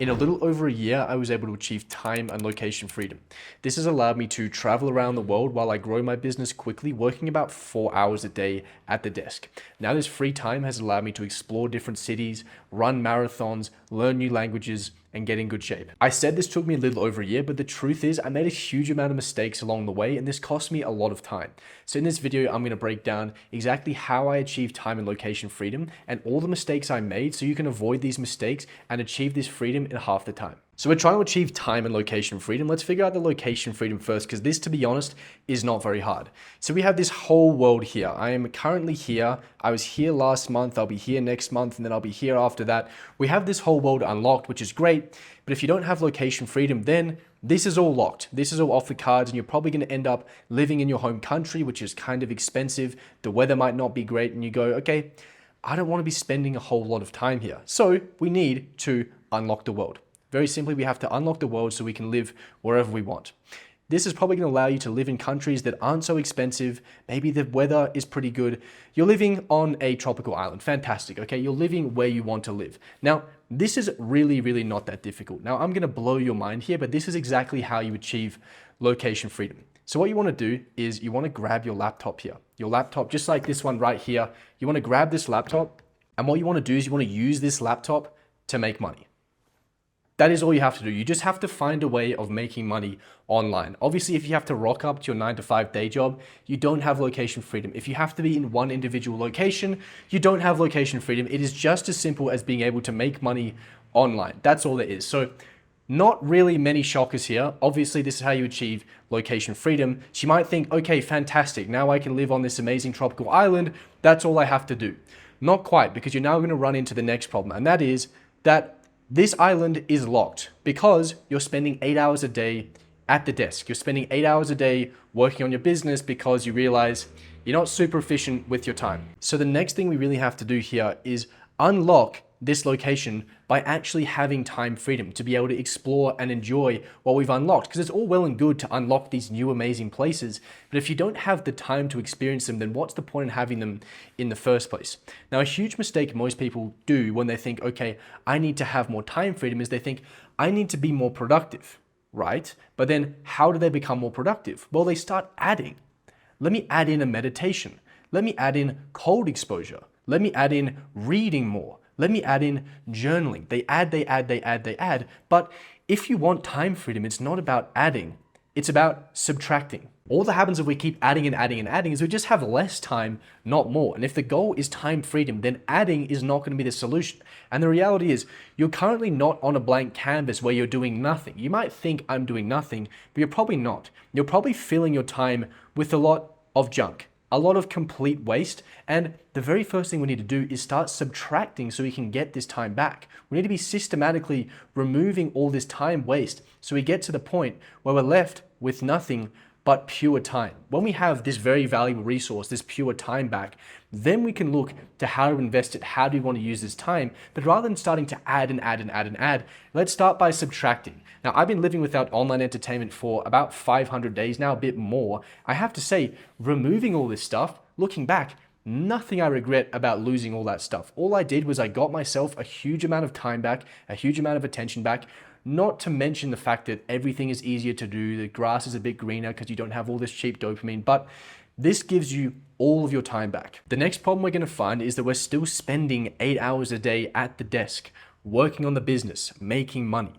In a little over a year, I was able to achieve time and location freedom. This has allowed me to travel around the world while I grow my business quickly, working about 4 hours a day at the desk. Now, this free time has allowed me to explore different cities, run marathons, learn new languages, and get in good shape. I said this took me a little over a year, but the truth is I made a huge amount of mistakes along the way, and this cost me a lot of time. So in this video, I'm gonna break down exactly how I achieved time and location freedom and all the mistakes I made so you can avoid these mistakes and achieve this freedom in half the time. So we're trying to achieve time and location freedom. Let's figure out the location freedom first, because this, to be honest, is not very hard. So we have this whole world here. I am currently here. I was here last month. I'll be here next month, and then I'll be here after that. We have this whole world unlocked, which is great. But if you don't have location freedom, then this is all locked. This is all off the cards, and you're probably going to end up living in your home country, which is kind of expensive. The weather might not be great, and you go, okay, I don't want to be spending a whole lot of time here. So we need to unlock the world. Very simply, we have to unlock the world so we can live wherever we want. This is probably going to allow you to live in countries that aren't so expensive. Maybe the weather is pretty good. You're living on a tropical island. Fantastic, okay? You're living where you want to live. Now, this is really not that difficult. Now, I'm going to blow your mind here, but this is exactly how you achieve location freedom. So what you want to do is you want to grab your laptop here. Your laptop, just like this one right here. You want to grab this laptop, and what you want to do is you want to use this laptop to make money. That is all you have to do. You just have to find a way of making money online. Obviously, if you have to rock up to your 9-to-5 day job, you don't have location freedom. If you have to be in one individual location, you don't have location freedom. It is just as simple as being able to make money online. That's all there is. So not really many shockers here. Obviously, this is how you achieve location freedom. So you might think, okay, fantastic. Now I can live on this amazing tropical island. That's all I have to do. Not quite, because you're now going to run into the next problem. And that is that this island is locked because you're spending 8 hours a day at the desk. You're spending 8 hours a day working on your business because you realize you're not super efficient with your time. So the next thing we really have to do here is unlock this location by actually having time freedom to be able to explore and enjoy what we've unlocked. Because it's all well and good to unlock these new amazing places, but if you don't have the time to experience them, then what's the point in having them in the first place? Now, a huge mistake most people do when they think, okay, I need to have more time freedom, is they think, I need to be more productive, right? But then how do they become more productive? Well, they start adding. Let me add in a meditation. Let me add in cold exposure. Let me add in reading more. Let me add in journaling. They add. But if you want time freedom, it's not about adding, it's about subtracting. All that happens if we keep adding is we just have less time, not more. And if the goal is time freedom, then adding is not going to be the solution. And the reality is you're currently not on a blank canvas where you're doing nothing. You might think I'm doing nothing, but you're probably not. You're probably filling your time with a lot of junk. A lot of complete waste, and the very first thing we need to do is start subtracting so we can get this time back. We need to be systematically removing all this time waste so we get to the point where we're left with nothing but pure time. When we have this very valuable resource, this pure time back, then we can look to how to invest it, how do we want to use this time. But rather than starting to add, let's start by subtracting. Now, I've been living without online entertainment for about 500 days now, a bit more. I have to say, removing all this stuff, looking back, nothing I regret about losing all that stuff. All I did was I got myself a huge amount of time back, a huge amount of attention back, not to mention the fact that everything is easier to do, the grass is a bit greener because you don't have all this cheap dopamine, but this gives you all of your time back. The next problem we're going to find is that we're still spending 8 hours a day at the desk, working on the business, making money.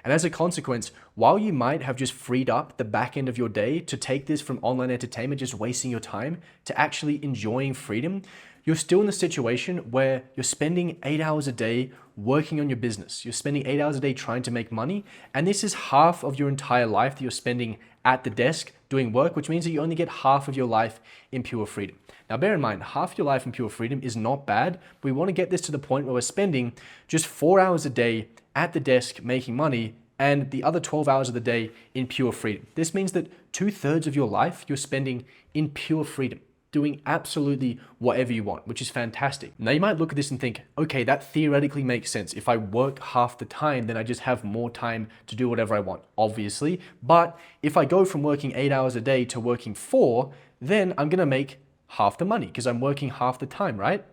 And as a consequence, while you might have just freed up the back end of your day to take this from online entertainment, just wasting your time, to actually enjoying freedom, you're still in the situation where you're spending 8 hours a day working on your business. You're spending 8 hours a day trying to make money. And this is half of your entire life that you're spending at the desk doing work, which means that you only get half of your life in pure freedom. Now, bear in mind, half your life in pure freedom is not bad, but we want to get this to the point where we're spending just 4 hours a day at the desk making money and the other 12 hours of the day in pure freedom. This means that 2/3 of your life you're spending in pure freedom, doing absolutely whatever you want, which is fantastic. Now you might look at this and think, okay, that theoretically makes sense. If I work half the time, then I just have more time to do whatever I want, obviously. But if I go from working 8 hours a day to working 4, then I'm gonna make half the money because I'm working half the time, right?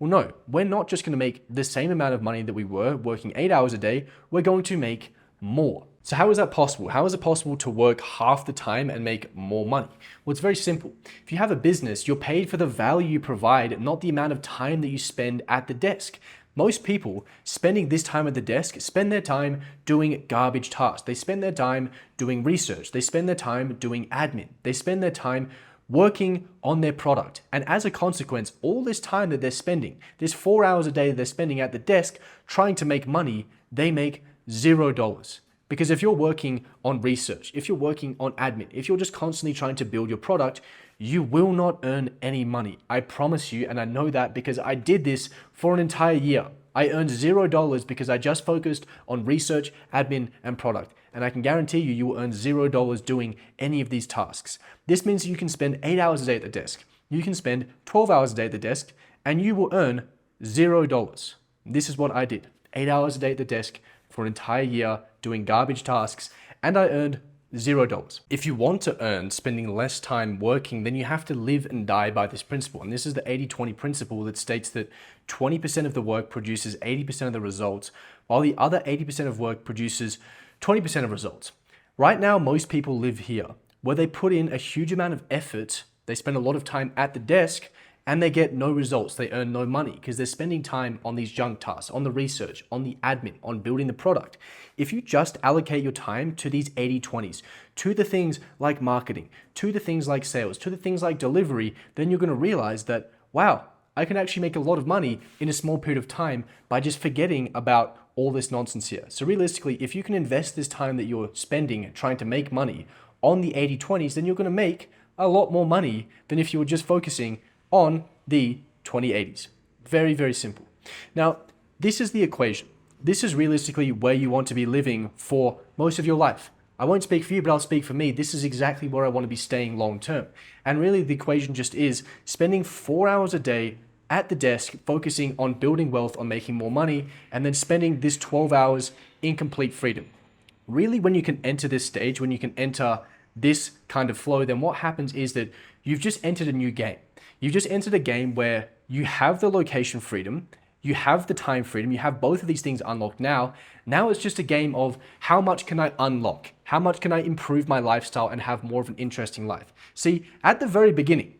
Well, no, we're not just going to make the same amount of money that we were working 8 hours a day, we're going to make more. So how is that possible? How is it possible to work half the time and make more money? Well, it's very simple. If you have a business, you're paid for the value you provide, not the amount of time that you spend at the desk. Most people spending this time at the desk spend their time doing garbage tasks. They spend their time doing research. They spend their time doing admin. They spend their time working on their product. And as a consequence, all this time that they're spending, this 4 hours a day that they're spending at the desk trying to make money, they make $0. Because if you're working on research, if you're working on admin, if you're just constantly trying to build your product, you will not earn any money. I promise you, and I know that because I did this for an entire year. I earned $0 because I just focused on research, admin, and product. And I can guarantee you, you will earn $0 doing any of these tasks. This means you can spend 8 hours a day at the desk. You can spend 12 hours a day at the desk, and you will earn $0. This is what I did. 8 hours a day at the desk for an entire year doing garbage tasks, and I earned $0. If you want to earn spending less time working, then you have to live and die by this principle. And this is the 80-20 principle that states that 20% of the work produces 80% of the results, while the other 80% of work produces 20% of results. Right now, most people live here, where they put in a huge amount of effort, they spend a lot of time at the desk, and they get no results. They earn no money because they're spending time on these junk tasks, on the research, on the admin, on building the product. If you just allocate your time to these 80-20s, to the things like marketing, to the things like sales, to the things like delivery, then you're going to realize that, wow, I can actually make a lot of money in a small period of time by just forgetting about all this nonsense here. So realistically, if you can invest this time that you're spending trying to make money on the 80-20s, then you're going to make a lot more money than if you were just focusing on the 2080s. Very, very simple. Now, this is the equation. This is realistically where you want to be living for most of your life. I won't speak for you, but I'll speak for me. This is exactly where I want to be staying long term. And really the equation just is spending 4 hours a day at the desk, focusing on building wealth, on making more money, and then spending this 12 hours in complete freedom. Really, when you can enter this stage, when you can enter this kind of flow, then what happens is that you've just entered a new game. You've just entered a game where you have the location freedom, you have the time freedom, you have both of these things unlocked now. Now it's just a game of how much can I unlock? How much can I improve my lifestyle and have more of an interesting life? See, at the very beginning,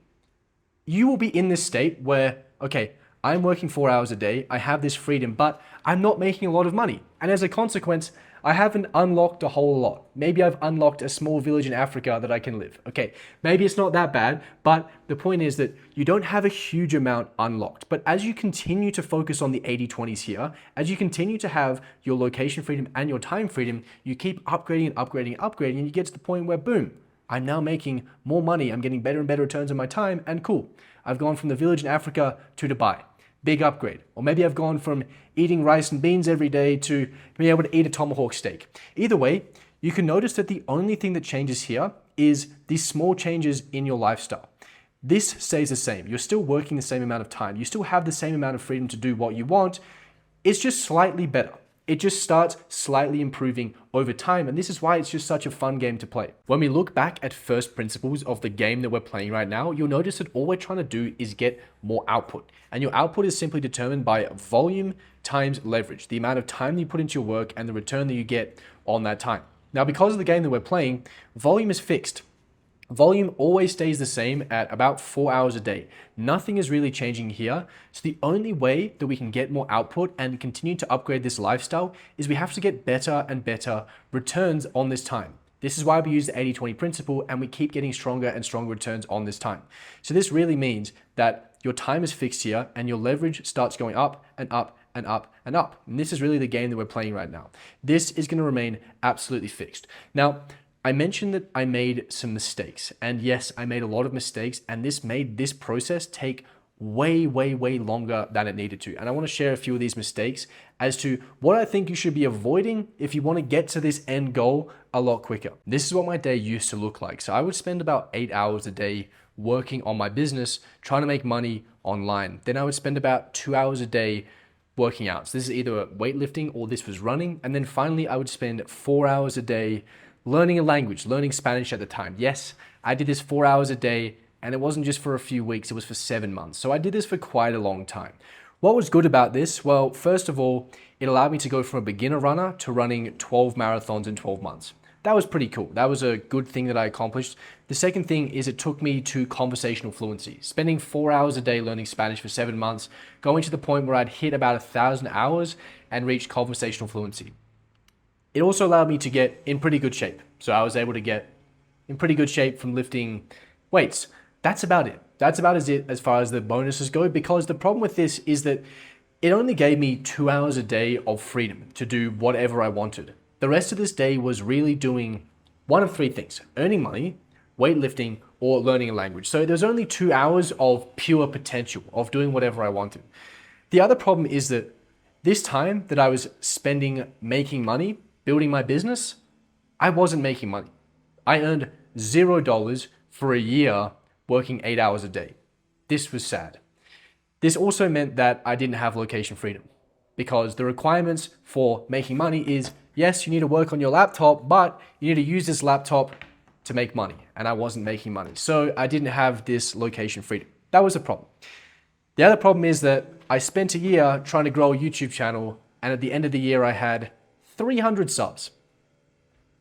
you will be in this state where, okay, I'm working 4 hours a day, I have this freedom, but I'm not making a lot of money. And as a consequence, I haven't unlocked a whole lot. Maybe I've unlocked a small village in Africa that I can live. Okay, maybe it's not that bad, but the point is that you don't have a huge amount unlocked. But as you continue to focus on the 80-20s here, as you continue to have your location freedom and your time freedom, you keep upgrading and upgrading and upgrading, and you get to the point where, boom, I'm now making more money. I'm getting better and better returns on my time, and cool. I've gone from the village in Africa to Dubai. Big upgrade. Or maybe I've gone from eating rice and beans every day to being able to eat a tomahawk steak. Either way, you can notice that the only thing that changes here is these small changes in your lifestyle. This stays the same. You're still working the same amount of time. You still have the same amount of freedom to do what you want. It's just slightly better. It just starts slightly improving over time, and this is why it's just such a fun game to play. When we look back at first principles of the game that we're playing right now, you'll notice that all we're trying to do is get more output. And your output is simply determined by volume times leverage, the amount of time that you put into your work and the return that you get on that time. Now, because of the game that we're playing, volume is fixed. Volume always stays the same at about 4 hours a day. Nothing is really changing here. So the only way that we can get more output and continue to upgrade this lifestyle is we have to get better and better returns on this time. This is why we use the 80-20 principle, and we keep getting stronger and stronger returns on this time. So this really means that your time is fixed here and your leverage starts going up and up and up and up. And this is really the game that we're playing right now. This is going to remain absolutely fixed. Now, I mentioned that I made some mistakes, and yes, I made a lot of mistakes, and this made this process take way longer than it needed to. And I want to share a few of these mistakes as to what I think you should be avoiding if you want to get to this end goal a lot quicker. This is what my day used to look like. So I would spend about 8 hours a day working on my business, trying to make money online. Then I would spend about 2 hours a day working out. So this is either weightlifting or this was running. And then finally, I would spend 4 hours a day learning a language, learning Spanish at the time. Yes, I did this 4 hours a day, and it wasn't just for a few weeks, it was for 7 months. So I did this for quite a long time. What was good about this? Well, first of all, it allowed me to go from a beginner runner to running 12 marathons in 12 months. That was pretty cool. That was a good thing that I accomplished. The second thing is it took me to conversational fluency. Spending 4 hours a day learning Spanish for 7 months, going to the point where I'd hit about 1,000 hours and reach conversational fluency. It also allowed me to get in pretty good shape. So I was able to get in pretty good shape from lifting weights. That's about it. That's about it as far as the bonuses go, because the problem with this is that it only gave me 2 hours a day of freedom to do whatever I wanted. The rest of this day was really doing one of three things: earning money, weightlifting, or learning a language. So there's only 2 hours of pure potential of doing whatever I wanted. The other problem is that this time that I was spending making money, building my business, I wasn't making money. I earned $0 for a year working 8 hours a day. This was sad. This also meant that I didn't have location freedom, because the requirements for making money is, yes, you need to work on your laptop, but you need to use this laptop to make money. And I wasn't making money. So I didn't have this location freedom. That was a problem. The other problem is that I spent a year trying to grow a YouTube channel, and at the end of the year, I had 300 subs.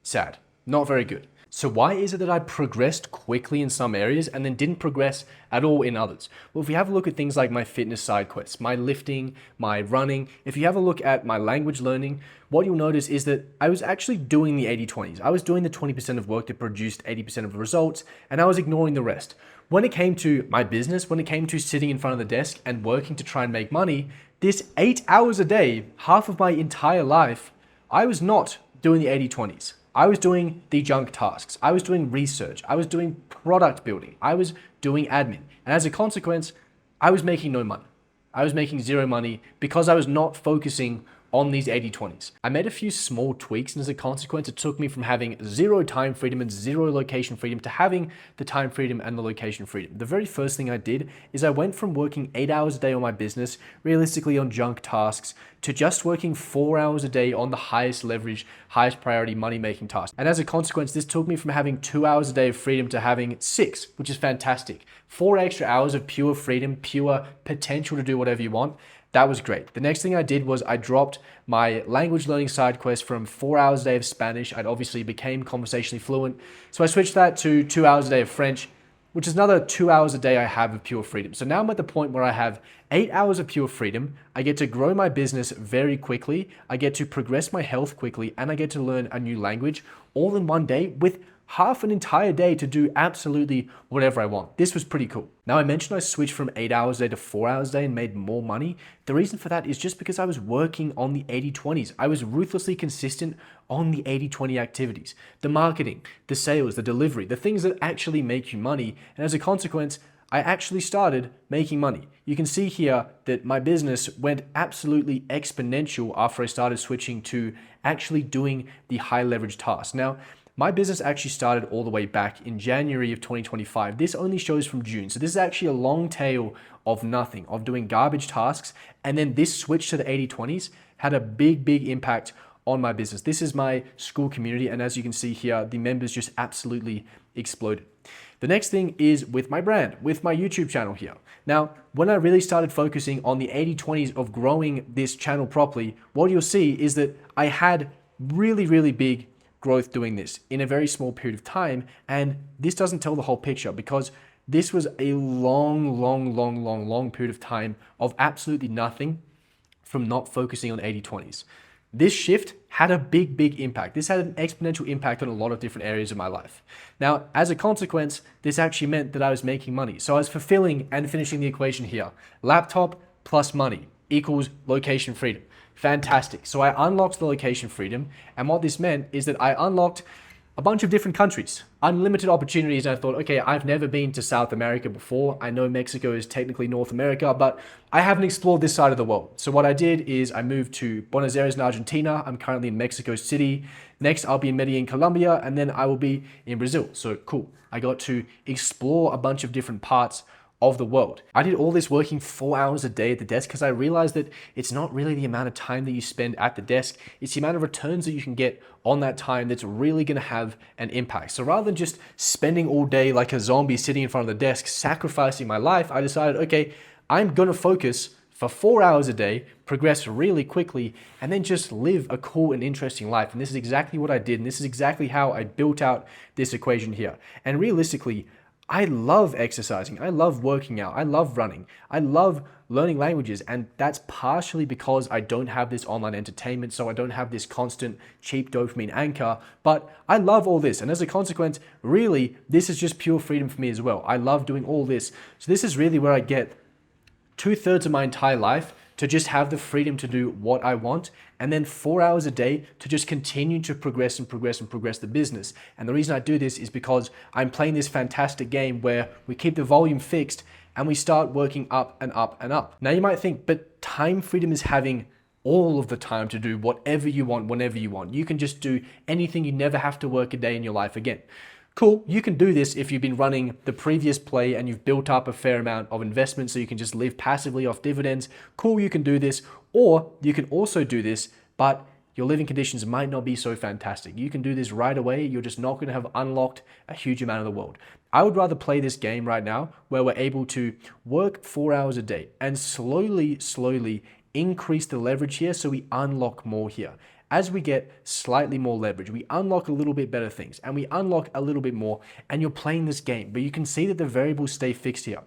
Sad. Not very good. So why is it that I progressed quickly in some areas and then didn't progress at all in others? Well, if you have a look at things like my fitness side quests, my lifting, my running, if you have a look at my language learning, what you'll notice is that I was actually doing the 80-20s. I was doing the 20% of work that produced 80% of the results, and I was ignoring the rest. When it came to my business, when it came to sitting in front of the desk and working to try and make money, this 8 hours a day, half of my entire life, I was not doing the 80-20s. I was doing the junk tasks. I was doing research. I was doing product building. I was doing admin. And as a consequence, I was making no money. I was making zero money because I was not focusing on these 80-20s. I made a few small tweaks, and as a consequence, it took me from having zero time freedom and zero location freedom to having the time freedom and the location freedom. The very first thing I did is I went from working 8 hours a day on my business, realistically on junk tasks, to just working 4 hours a day on the highest leverage, highest priority money-making tasks. And as a consequence, this took me from having 2 hours a day of freedom to having 6, which is fantastic. 4 extra hours of pure freedom, pure potential to do whatever you want. That was great. The next thing I did was I dropped my language learning side quest from 4 hours a day of Spanish. I'd obviously became conversationally fluent. So I switched that to 2 hours a day of French, which is another 2 hours a day I have of pure freedom. So now I'm at the point where I have 8 hours of pure freedom. I get to grow my business very quickly. I get to progress my health quickly, and I get to learn a new language all in one day with half an entire day to do absolutely whatever I want. This was pretty cool. Now, I mentioned I switched from 8 hours a day to 4 hours a day and made more money. The reason for that is just because I was working on the 80-20s. I was ruthlessly consistent on the 80-20 activities, the marketing, the sales, the delivery, the things that actually make you money. And as a consequence, I actually started making money. You can see here that my business went absolutely exponential after I started switching to actually doing the high leverage tasks. Now, my business actually started all the way back in January of 2025. This only shows from June. So this is actually a long tail of nothing, of doing garbage tasks. And then this switch to the 80-20s had a big, big impact on my business. This is my school community. And as you can see here, the members just absolutely exploded. The next thing is with my brand, with my YouTube channel here. Now, when I really started focusing on the 80-20s of growing this channel properly, what you'll see is that I had really, really big growth doing this in a very small period of time. And this doesn't tell the whole picture, because this was a long period of time of absolutely nothing from not focusing on 80-20s. This shift had a big, big impact. This had an exponential impact on a lot of different areas of my life. Now, as a consequence, this actually meant that I was making money. So I was fulfilling and finishing the equation here. Laptop plus money equals location freedom. Fantastic. So I unlocked the location freedom. And what this meant is that I unlocked a bunch of different countries, unlimited opportunities. And I thought, okay, I've never been to South America before. I know Mexico is technically North America, but I haven't explored this side of the world. So what I did is I moved to Buenos Aires in Argentina. I'm currently in Mexico City. Next, I'll be in Medellin, Colombia, and then I will be in Brazil. So cool. I got to explore a bunch of different parts of the world. I did all this working 4 hours a day at the desk because I realized that it's not really the amount of time that you spend at the desk, it's the amount of returns that you can get on that time that's really gonna have an impact. So rather than just spending all day like a zombie sitting in front of the desk, sacrificing my life, I decided, okay, I'm gonna focus for 4 hours a day, progress really quickly, and then just live a cool and interesting life. And this is exactly what I did. And this is exactly how I built out this equation here. And realistically, I love exercising. I love working out. I love running. I love learning languages. And that's partially because I don't have this online entertainment. So I don't have this constant cheap dopamine anchor. But I love all this. And as a consequence, really, this is just pure freedom for me as well. I love doing all this. So this is really where I get 2/3 of my entire life to just have the freedom to do what I want, and then 4 hours a day to just continue to progress and progress and progress the business. And the reason I do this is because I'm playing this fantastic game where we keep the volume fixed and we start working up and up and up. Now you might think, but time freedom is having all of the time to do whatever you want, whenever you want. You can just do anything. You never have to work a day in your life again. Cool, you can do this if you've been running the previous play and you've built up a fair amount of investment so you can just live passively off dividends. Cool, you can do this. Or you can also do this, but your living conditions might not be so fantastic. You can do this right away. You're just not going to have unlocked a huge amount of the world. I would rather play this game right now where we're able to work 4 hours a day and slowly increase the leverage here so we unlock more here. As we get slightly more leverage, we unlock a little bit better things and we unlock a little bit more, and you're playing this game, but you can see that the variables stay fixed here.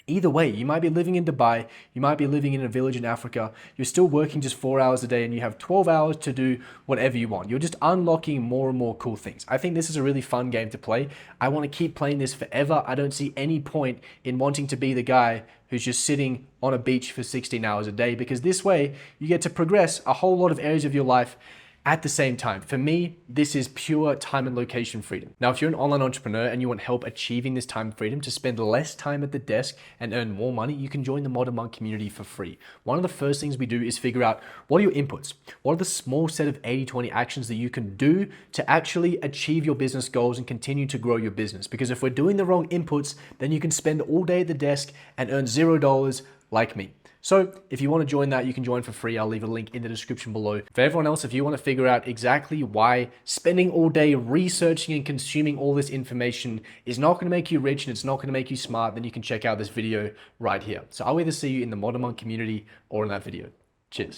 Either way, you might be living in Dubai, you might be living in a village in Africa, you're still working just 4 hours a day and you have 12 hours to do whatever you want. You're just unlocking more and more cool things. I think this is a really fun game to play. I want to keep playing this forever. I don't see any point in wanting to be the guy who's just sitting on a beach for 16 hours a day, because this way you get to progress a whole lot of areas of your life at the same time. For me, this is pure time and location freedom. Now, if you're an online entrepreneur and you want help achieving this time freedom to spend less time at the desk and earn more money, you can join the Modern Monk community for free. One of the first things we do is figure out what are your inputs? What are the small set of 80-20 actions that you can do to actually achieve your business goals and continue to grow your business? Because if we're doing the wrong inputs, then you can spend all day at the desk and earn $0 like me. So if you want to join that, you can join for free. I'll leave a link in the description below. For everyone else, if you want to figure out exactly why spending all day researching and consuming all this information is not going to make you rich and it's not going to make you smart, then you can check out this video right here. So I'll either see you in the Modern Monk community or in that video. Cheers.